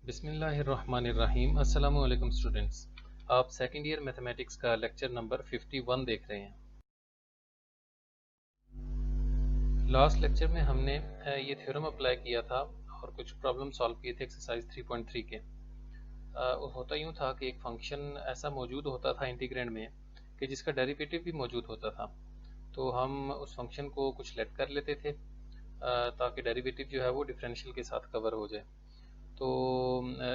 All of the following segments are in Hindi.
बिस्मिल्लाहिर्रहमानिर्रहीम। अस्सलाम वालेकुम स्टूडेंट्स, आप सेकेंड ईयर मैथमेटिक्स का लेक्चर नंबर 51 देख रहे हैं। लास्ट लेक्चर में हमने ये थ्योरम अप्लाई किया था और कुछ प्रॉब्लम सॉल्व किए थे एक्सरसाइज 3.3 के। होता यूँ था कि एक फंक्शन ऐसा मौजूद होता था इंटीग्रेंड में कि जिसका डेरिवेटिव भी मौजूद होता था, तो हम उस फंक्शन को कुछ लेट कर लेते थे ताकि डेरिवेटिव जो है वो डिफरेंशियल के साथ कवर हो जाए। तो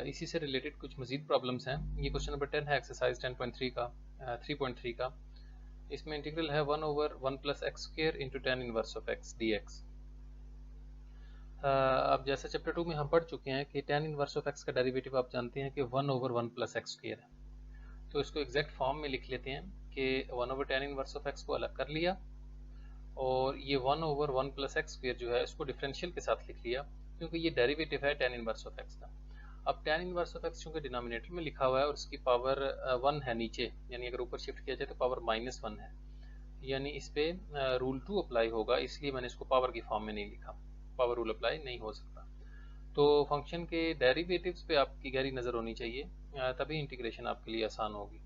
इसी से रिलेटेड कुछ मज़ीद प्रॉब्लम्स हैं। ये क्वेश्चन नंबर 10 है एक्सरसाइज 10.3 का 3.3 का। इसमें इंटीग्रल है 1/1 + x² into tan inverse of x dx। अब जैसा चैप्टर 2 में हम पढ़ चुके हैं कि tan इनवर्स ऑफ x का डेरिवेटिव आप जानते हैं कि 1/1 + x² है। तो इसको एग्जैक्ट फॉर्म में लिख लेते हैं कि 1/tan इनवर्स ऑफ x को अलग कर लिया और ये 1/1 + x² जो है इसको डिफरेंशियल के साथ लिख लिया, क्योंकि ये डेरिवेटिव है tan इनवर्स ऑफ x का। अब tan इनवर्स ऑफ x चूंकि डिनोमिनेटर में लिखा हुआ है और इसकी पावर 1 है नीचे, यानी अगर ऊपर शिफ्ट किया जाए तो पावर -1 है, यानी इस पे रूल 2 अप्लाई होगा, इसलिए मैंने इसको पावर की फॉर्म में नहीं लिखा। पावर रूल अप्लाई नहीं हो सकता। तो फंक्शन के डेरिवेटिव्स पे आपकी गहरी नज़र होनी चाहिए, तभी इंटीग्रेशन आपके लिए आसान होगी।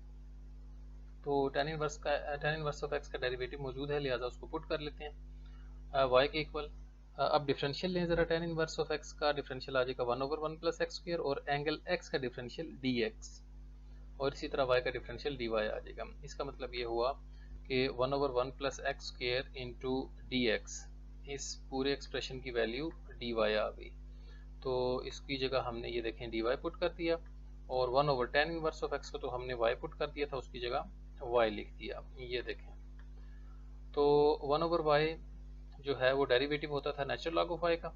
तो tan इनवर्स ऑफ x का डेरिवेटिव मौजूद है, लिहाजा उसको पुट कर लेते हैं y के इक्वल। अब डिफरेंशियल लें ज़रा, tan इनवर्स ऑफ x का डिफरेंशियल आ जाएगा 1/1 + x² और एंगल x का डिफरेंशियल dx, और इसी तरह y का डिफरेंशियल dy आ जाएगा। इसका मतलब ये हुआ कि 1/1 + x² इंटू dx, इस पूरे एक्सप्रेशन की वैल्यू dy आ गई। तो इसकी जगह हमने ये देखें dy पुट कर दिया, और 1/tan इनवर्स ऑफ x को तो हमने y पुट कर दिया था, उसकी जगह y लिख दिया। ये देखें, तो 1/y जो है वो डेरिवेटिव होता था नेचुरल लॉग ऑफ y का।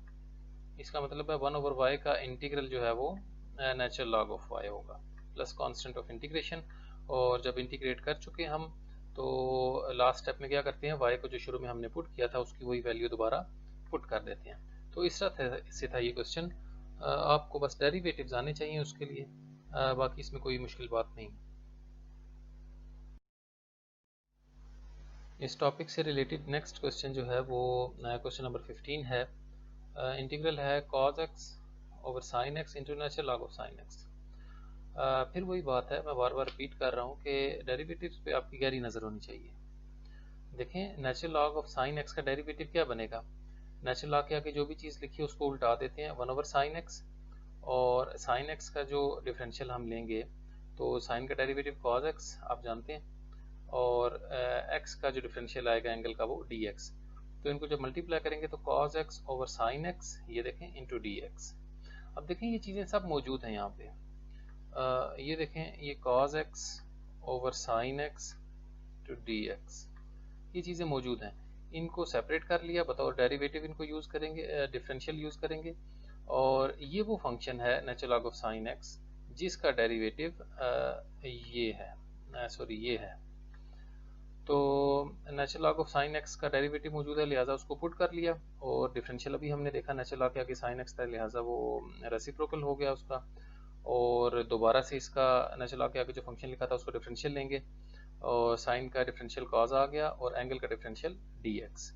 इसका मतलब है 1/y का इंटीग्रल जो है वो नेचुरल लॉग ऑफ y होगा प्लस कांस्टेंट ऑफ इंटीग्रेशन। और जब इंटीग्रेट कर चुके हम तो लास्ट स्टेप में क्या करते हैं, y को जो शुरू में हमने पुट किया था उसकी वही वैल्यू दोबारा पुट कर देते हैं। तो इस तरह से था ये क्वेश्चन। आपको बस डेरिवेटिव्स आने चाहिए उसके लिए, बाकी इसमें कोई मुश्किल बात नहीं। इस टॉपिक से रिलेटेड नेक्स्ट क्वेश्चन जो है वो क्वेश्चन नंबर 15 है। इंटीग्रल है cos x over sin x into natural log of sin x। फिर वही बात है, मैं बार बार रिपीट कर रहा हूँ कि डेरिवेटिव्स पे आपकी गहरी नज़र होनी चाहिए। देखें, natural log of sin x का डेरिवेटिव क्या बनेगा। नेचुरल लॉग के आगे जो भी चीज़ लिखी है उसको उल्टा देते हैं 1/sin x, और sin x का जो डिफरेंशियल हम लेंगे तो sin का डेरिवेटिव cos x आप जानते हैं, और x का जो डिफरेंशियल आएगा एंगल का वो dx। तो इनको जब मल्टीप्लाई करेंगे तो cos x over sin x, ये देखें, इंटू dx। अब देखें ये चीज़ें सब मौजूद हैं यहाँ पे। ये देखें, ये cos x over sin x to dx, ये चीज़ें मौजूद हैं। इनको सेपरेट कर लिया, बताओ डेरिवेटिव इनको यूज़ करेंगे, डिफरेंशियल यूज़ करेंगे, और ये वो फंक्शन है natural log of sin x जिसका डेरिवेटिव ये है, ये है। तो natural log of sin x का डेरिवेटिव मौजूद है, लिहाजा उसको पुट कर लिया, और डिफरेंशियल अभी हमने देखा नेचुरल लॉग के आगे sin x था, लिहाजा वो रेसिप्रोकल हो गया उसका। और दोबारा से इसका नेचुरल लॉग के आगे जो फंक्शन लिखा था उसको डिफरेंशियल लेंगे, और sin का डिफरेंशियल cos आ गया और एंगल का डिफरेंशियल dx।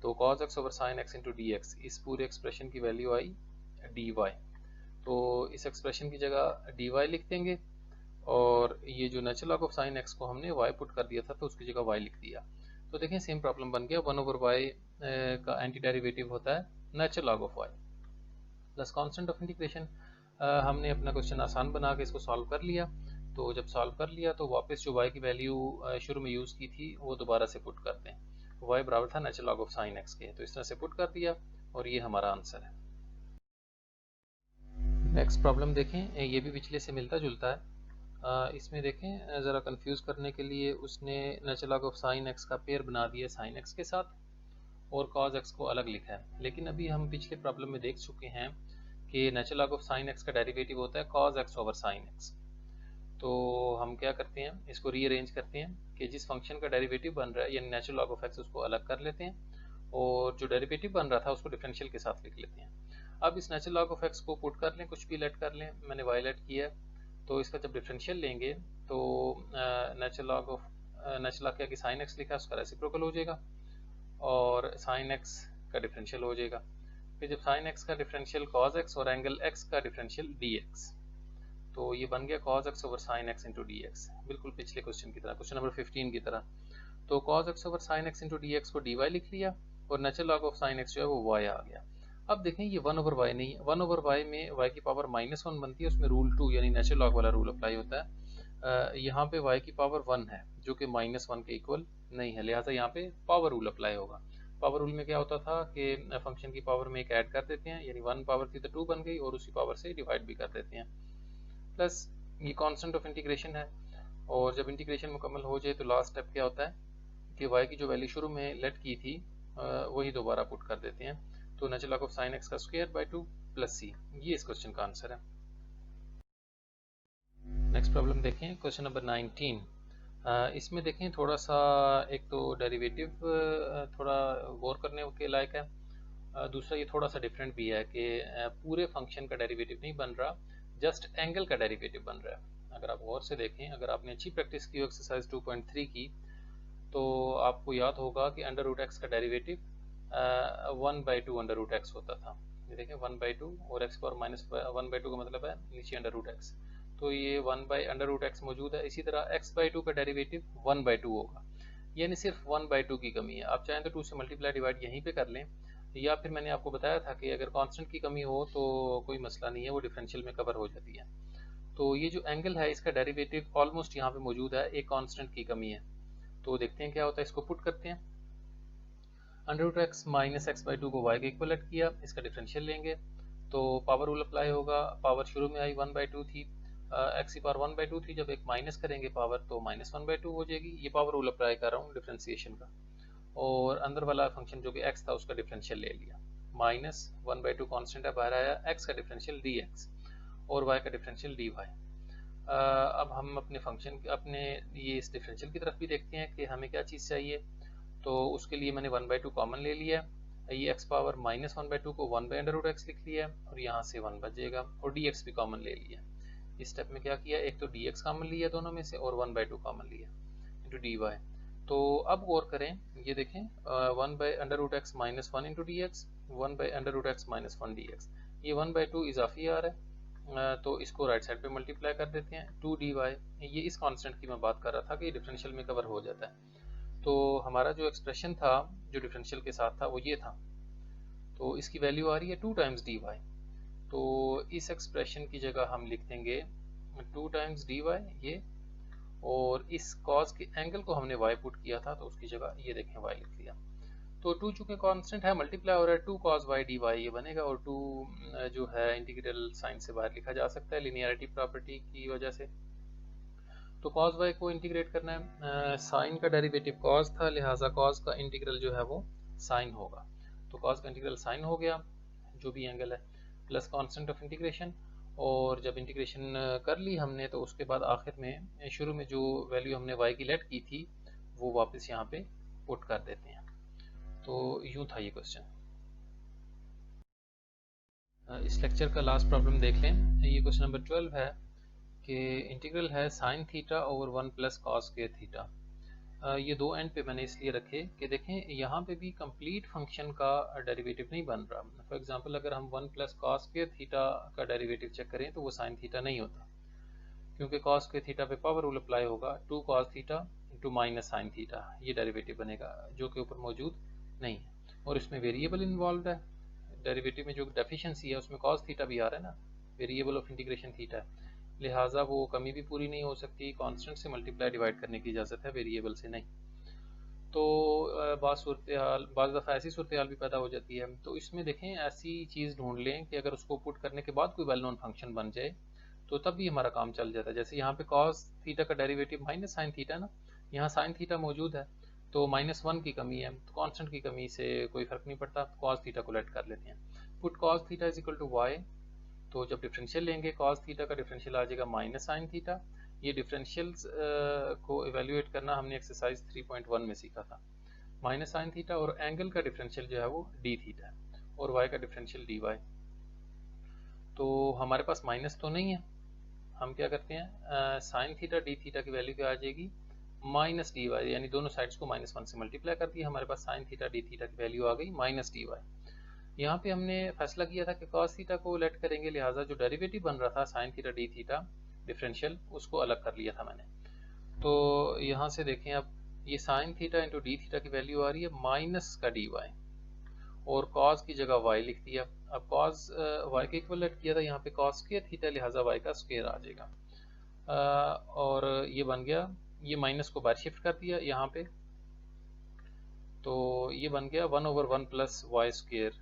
तो cos x over sin x into dx, इस पूरे एक्सप्रेशन की वैल्यू आई dy। तो इस एक्सप्रेशन की जगह dy लिख देंगे, और ये जो natural log of sin x को हमने y पुट कर दिया था तो उसकी जगह y लिख दिया। तो देखें सेम प्रॉब्लम बन गया। 1/y का एंटी डेरिवेटिव होता है natural log of y plus constant of integration. हमने अपना क्वेश्चन आसान बना के इसको सॉल्व कर लिया। तो जब सॉल्व कर लिया तो वापस जो y की वैल्यू शुरू में यूज़ की थी वो दोबारा से पुट करते हैं। y बराबर था natural log of sin x के, तो इस तरह से पुट कर दिया और ये हमारा आंसर है। नेक्स्ट प्रॉब्लम देखें, ये भी पिछले से मिलता जुलता है। इसमें देखें, ज़रा कंफ्यूज करने के लिए उसने natural log of sin x का पेयर बना दिया sin x के साथ और cos x को अलग लिखा है। लेकिन अभी हम पिछले प्रॉब्लम में देख चुके हैं कि natural log of sin x का डेरिवेटिव होता है cos x over sin x। तो हम क्या करते हैं, इसको रीअरेंज करते हैं कि जिस फंक्शन का डेरिवेटिव बन रहा है यानी नेचुरल लॉग ऑफ x उसको अलग कर लेते हैं, और जो डेरिवेटिव बन रहा था उसको डिफरेंशियल के साथ लिख लेते हैं। अब इस नेचुरल लॉग ऑफ x को पुट कर लें, कुछ भी लेट कर लें, मैंने y लेट किया, तो इसका जब डिफरेंशियल लेंगे तो नेचुरल लॉग के आगे sin x लिखा है उसका रेसिप्रोकल हो जाएगा, और sin x का डिफरेंशियल हो जाएगा। फिर जब साइन एक्स का डिफरेंशियल कॉज एक्स और एंगल एक्स का डिफरेंशियल डी एक्स, तो ये बन गया cos x over sin x into D x, बिल्कुल पिछले क्वेश्चन की तरह, क्वेश्चन नंबर 15 की तरह। तो cos x over sin x into D x को dy लिख लिया और natural log of sin x जो है वो y आ गया। अब देखें ये 1 ओवर y नहीं है, 1 ओवर y में y की पावर -1 बनती है, उसमें रूल 2 यानी नेचुरल लॉग वाला रूल अप्लाई होता है। यहाँ पे y की पावर 1 है जो कि -1 के इक्वल नहीं है, लिहाजा यहाँ पे पावर रूल अप्लाई होगा। पावर रूल में क्या होता था कि फंक्शन की पावर में एक ऐड कर देते हैं, यानी 1 पावर थी तो 2 बन गई और उसी पावर से डिवाइड भी कर देते हैं। प्लस ये कांस्टेंट ऑफ इंटीग्रेशन है, और जब इंटीग्रेशन मुकम्मल हो जाए तो लास्ट स्टेप क्या होता है कि y की जो वैल्यू शुरू में लेट की थी वही दोबारा पुट कर देते हैं। तो natural log of sine x का स्क्वायर बाय 2 प्लस सी, ये इस क्वेश्चन का आंसर है। नेक्स्ट प्रॉब्लम देखें, क्वेश्चन नंबर 19। इसमें देखें थोड़ा सा, एक तो डेरिवेटिव थोड़ा गौर करने के लायक है, दूसरा ये थोड़ा सा डिफरेंट भी है कि पूरे फंक्शन का डेरिवेटिव नहीं बन रहा, जस्ट एंगल का डेरिवेटिव बन रहा है। अगर आप गौर से देखें, अगर आपने अच्छी प्रैक्टिस की हो एक्सरसाइज 2.3 की, तो आपको याद होगा कि अंडर रूट एक्स का डेरिवेटिव 1/2 अंडर रूट एक्स होता था। ये देखें 1/2 और एक्स पावर -1/2 का मतलब है नीचे अंडर रूट एक्स, तो ये 1/अंडर रूट एक्स मौजूद है। इसी तरह x/2 का डेरिवेटिव 1/2 होगा, यानी सिर्फ 1/2 की कमी है। आप चाहें तो 2 से मल्टीप्लाई डिवाइड यहीं पे कर लें, या फिर मैंने आपको बताया था कि अगर कांस्टेंट की कमी हो तो कोई मसला नहीं है, वो डिफरेंशियल में कवर हो जाती है। तो ये जो एंगल है इसका डेरिवेटिव ऑलमोस्ट यहाँ पे मौजूद है, एक कांस्टेंट की कमी है। तो देखते हैं क्या होता है, इसको पुट करते हैं। Under root x minus x/2 को y के इक्वलेट किया, इसका डिफरेंशियल लेंगे तो पावर रूल अप्लाई होगा। पावर शुरू में आई 1/2 थी, x की पावर 1/2 थी, जब एक माइनस करेंगे पावर तो -1/2 हो जाएगी। ये पावर रूल अप्लाई कर रहा हूँ डिफरेंशिएशन का, और अंदर वाला फंक्शन जो कि x था उसका डिफरेंशियल ले लिया। -1/2 कांस्टेंट है, बाहर आया x का डिफरेंशियल dx और y का डिफरेंशियल dy। अब हम अपने फंक्शन अपने ये इस डिफरेंशियल की तरफ भी देखते हैं कि हमें क्या चीज़ चाहिए। तो उसके लिए मैंने 1/2 कॉमन ले लिया, ये x पावर -1/2 को 1/√x लिख लिया और यहाँ से 1 बचेगा, और dx भी कॉमन ले लिया। इस स्टेप में क्या किया, एक तो dx कॉमन लिया दोनों में से और 1/2 कॉमन लिया इंटू dy। तो अब गौर करें, ये देखें 1/√x -1 into dx, 1/√x -1 dx, ये 1/2 इजाफी आ रहा है, तो इसको राइट साइड पे मल्टीप्लाई कर देते हैं 2 dy। ये इस कांस्टेंट की मैं बात कर रहा था कि डिफरेंशियल में कवर हो जाता है। तो हमारा जो एक्सप्रेशन था जो डिफरेंशियल के साथ था वो ये था, तो इसकी वैल्यू आ रही है 2 टाइम्स dy। तो इस एक्सप्रेशन की जगह हम लिख देंगे 2 टाइम्स dy ये, और इस कॉज के एंगल को हमने y पुट किया था तो उसकी जगह ये देखें y लिख लिया। तो 2 चूंकि कांस्टेंट है मल्टीप्लाई हो रहा है 2 cos y dy ये बनेगा, और 2 जो है इंटीग्रल साइन से बाहर लिखा जा सकता है लिनियरिटी प्रॉपर्टी की वजह से। तो cos y को इंटीग्रेट करना है, साइन का डेरिवेटिव cos था, लिहाजा cos का इंटीग्रल जो है वो साइन होगा। तो cos का इंटीग्रल साइन हो गया जो भी एंगल है, प्लस कांस्टेंट ऑफ इंटीग्रेशन, और जब इंटीग्रेशन कर ली हमने तो उसके बाद आखिर में शुरू में जो वैल्यू हमने y की लेट की थी वो वापस यहाँ पे पुट कर देते हैं। तो यूँ था ये क्वेश्चन। इस लेक्चर का लास्ट प्रॉब्लम देख लें, ये क्वेश्चन नंबर 12 है कि इंटीग्रल है sine theta over 1 plus cos square theta. ये दो एंड पे मैंने इसलिए रखे कि देखें यहाँ पे भी कंप्लीट फंक्शन का डेरिवेटिव नहीं बन रहा। फॉर एग्जांपल अगर हम 1 प्लस कॉस स्क्वायर थीटा का डेरिवेटिव चेक करें तो वो साइन थीटा नहीं होता, क्योंकि कॉस स्क्वायर थीटा पे पावर रूल अप्लाई होगा 2 cos theta into minus sine theta, ये डेरिवेटिव बनेगा जो कि ऊपर मौजूद नहीं है, और इसमें वेरिएबल इन्वॉल्व है। डेरिवेटिव में जो डेफिशिएंसी है उसमें कॉस थीटा भी आ रहा है ना, वेरिएबल ऑफ इंटीग्रेशन थीटा है, लिहाजा वो कमी भी पूरी नहीं हो सकती। कांस्टेंट से मल्टीप्लाई डिवाइड करने की इजाज़त है, वेरिएबल से नहीं। तो बाज़ दफ़ा ऐसी सूरत हाल भी पैदा हो जाती है। तो इसमें देखें ऐसी चीज़ ढूंढ लें कि अगर उसको पुट करने के बाद कोई वेल नोन फंक्शन बन जाए तो तब भी हमारा काम चल जाता है। जैसे यहाँ पे कॉस थीटा का डेरिवेटिव माइनस साइन थीटा ना, यहाँ साइन थीटा मौजूद है तो -1 की कमी है, तो कांस्टेंट की कमी से कोई फ़र्क नहीं पड़ता, कॉस थीटा को लेट कर लेते हैं। Put cos theta is equal to Y, तो जब डिफरेंशियल लेंगे कॉस थीटा का डिफरेंशियल आ जाएगा माइनस साइन थीटा। ये डिफरेंशियल्स को इवेल्युएट करना हमने एक्सरसाइज 3.1 में सीखा था। माइनस साइन थीटा और एंगल का डिफरेंशियल जो है वो डी थीटा है, और वाई का डिफरेंशियल डी वाई। तो हमारे पास माइनस तो नहीं है, हम क्या करते हैं साइन थीटा डी थीटा की वैल्यू क्या आ जाएगी माइनस डी वाई, यानी दोनों साइड्स को -1 से मल्टीप्लाई कर दिया, हमारे पास साइन थीटा डी थीटा की वैल्यू आ गई माइनस डी वाई। यहाँ पे हमने फैसला किया था कि cos थीटा को लेट करेंगे, लिहाजा जो डेरिवेटिव बन रहा था sin theta d theta differential, उसको अलग कर लिया था मैंने। तो यहाँ से देखें, अब ये sin theta into D theta की वैल्यू आ रही है माइनस का dy, और cos की जगह y लिख दिया। अब cos y के इक्वल लेट किया था यहाँ पे cos स्क्वायर थीटा, लिहाजा y का स्क्वायर आ जाएगा। और ये बन गया, ये माइनस को बाहर शिफ्ट कर दिया यहाँ पे, तो ये बन गया 1/1 प्लस वाई स्क्वायर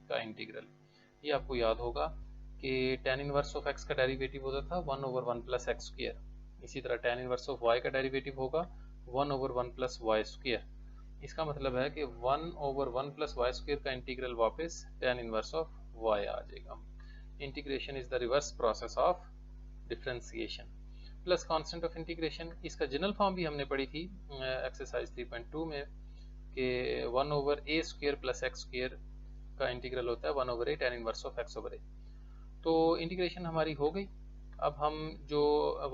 का इंटीग्रल। ये आपको याद होगा कि tan इनवर्स ऑफ x का डेरिवेटिव होता था 1/1 प्लस एक्स स्क्वायर, इसी तरह tan इनवर्स ऑफ y का डेरिवेटिव होगा 1/1 प्लस वाई स्क्वायर। इसका मतलब है कि 1/1 प्लस वाई स्क्वायर का इंटीग्रल वापस tan इनवर्स ऑफ y आ जाएगा। Integration is the reverse process of differentiation plus constant of integration. इसका जनरल फॉर्म भी हमने पढ़ी थी एक्सरसाइज 3.2 में कि 1/a square plus x square का इंटीग्रल होता है 1/a tan inverse of x over a। तो इंटीग्रेशन हमारी हो गई। अब हम जो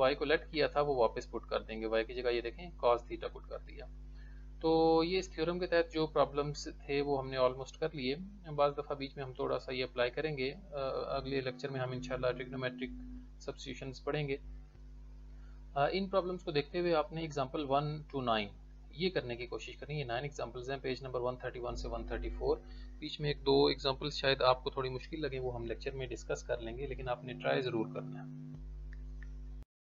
y को लेट किया था वो वापस पुट कर देंगे, y की जगह ये देखें cos थीटा पुट कर दिया। तो ये इस थ्योरम के तहत जो प्रॉब्लम्स थे वो हमने ऑलमोस्ट कर लिए। बाज़ दफ़ा बीच में हम थोड़ा सा ये अप्लाई करेंगे, अगले लेक्चर में हम इंशाल्लाह ट्रिग्नोमेट्रिक सब्स्टिट्यूशंस पढ़ेंगे। इन प्रॉब्लम्स को देखते हुए आपने एग्जांपल 1 to 9 ये करने की कोशिश करनी है। 9 एग्जांपल्स हैं, पेज नंबर 131 से 134। बीच में एक दो एग्जांपल्स शायद आपको थोड़ी मुश्किल लगे, वो हम लेक्चर में डिस्कस कर लेंगे, लेकिन आपने ट्राई ज़रूर करना है।